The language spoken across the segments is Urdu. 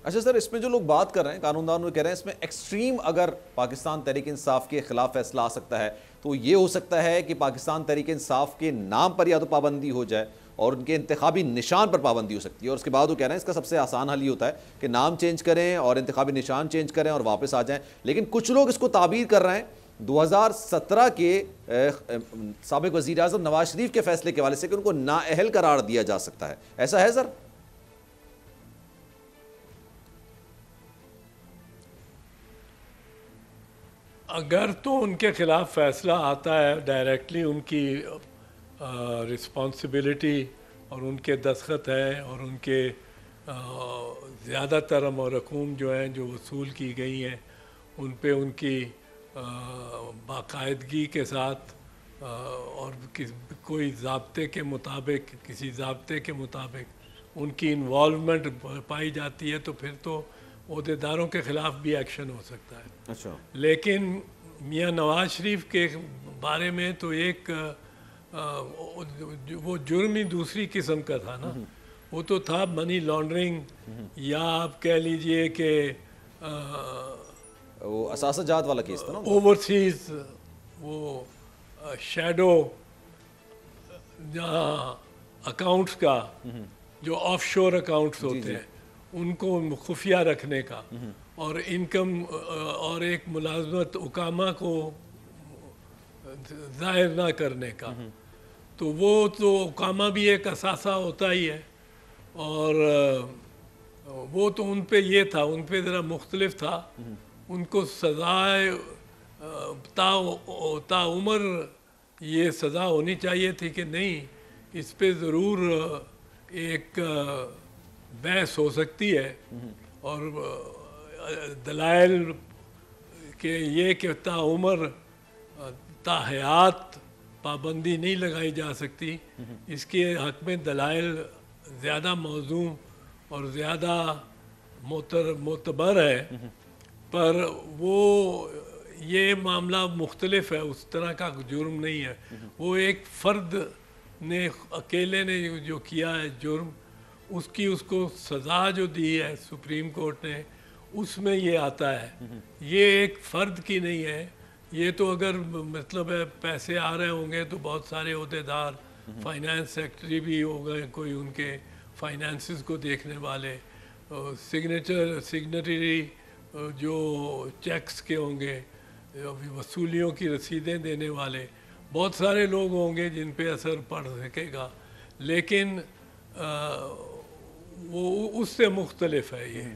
اچھا سر، اس میں جو لوگ بات کر رہے ہیں، قانون دان کہہ رہے ہیں اس میں ایکسٹریم اگر پاکستان تحریک انصاف کے خلاف فیصلہ آ سکتا ہے تو یہ ہو سکتا ہے کہ پاکستان تحریک انصاف کے نام پر یا تو پابندی ہو جائے اور ان کے انتخابی نشان پر پابندی ہو سکتی ہے، اور اس کے بعد وہ کہہ رہے ہیں اس کا سب سے آسان حل یہ ہوتا ہے کہ نام چینج کریں اور انتخابی نشان چینج کریں اور واپس آ جائیں. لیکن کچھ لوگ اس کو تعبیر کر رہے ہیں 2017 کے سابق وزیر اعظم نواز شریف کے فیصلے کے حوالے سے کہ ان کو نااہل قرار دیا جا سکتا ہے. ایسا ہے سر؟ اگر تو ان کے خلاف فیصلہ آتا ہے ڈائریکٹلی ان کی رسپانسبلٹی اور ان کے دستخط ہے اور ان کے زیادہ تر رقوم جو ہیں جو وصول کی گئی ہیں ان پہ ان کی باقاعدگی کے ساتھ اور کوئی ضابطے کے مطابق کسی ضابطے کے مطابق ان کی انوالومنٹ پائی جاتی ہے تو پھر تو عہدیداروں کے خلاف بھی ایکشن ہو سکتا ہے. اچھا. لیکن میاں نواز شریف کے بارے میں تو ایک وہ جرم ہی دوسری قسم کا تھا نا. وہ تو تھا منی لانڈرنگ یا آپ کہہ لیجئے کہ وہ اثاثہ جات والا کیس تھا نا، اوورسیز وہ شیڈو جہاں اکاؤنٹس کا جو آف شور اکاؤنٹس ہوتے ہیں ان کو خفیہ رکھنے کا اور انکم اور ایک ملازمت اقامہ کو ظاہر نہ کرنے کا. تو وہ تو اقامہ بھی ایک اثاثہ ہوتا ہی ہے اور وہ تو ان پہ یہ تھا، ان پہ ذرا مختلف تھا. ان کو سزائے تا عمر یہ سزا ہونی چاہیے تھی کہ نہیں، اس پہ ضرور ایک بحث ہو سکتی ہے اور دلائل کہ یہ کہ تا عمر تا حیات پابندی نہیں لگائی جا سکتی، اس کے حق میں دلائل زیادہ موزوں اور زیادہ معتبر ہے. پر وہ یہ معاملہ مختلف ہے، اس طرح کا جرم نہیں ہے. وہ ایک فرد نے اکیلے نے جو کیا ہے جرم، اس کو سزا جو دی ہے سپریم کورٹ نے، اس میں یہ آتا ہے. یہ ایک فرد کی نہیں ہے. یہ تو اگر مطلب ہے پیسے آ رہے ہوں گے تو بہت سارے عہدیدار، فائنانس سیکرٹری بھی ہو گئے کوئی، ان کے فائنانسز کو دیکھنے والے، سگنیٹری جو چیکس کے ہوں گے، وصولیوں کی رسیدیں دینے والے، بہت سارے لوگ ہوں گے جن پہ اثر پڑ سکے گا. لیکن وہ اس سے مختلف ہے. یہ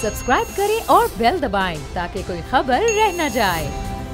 سبسکرائب کریں اور بیل دبائیں تاکہ کوئی خبر رہ نہ جائے.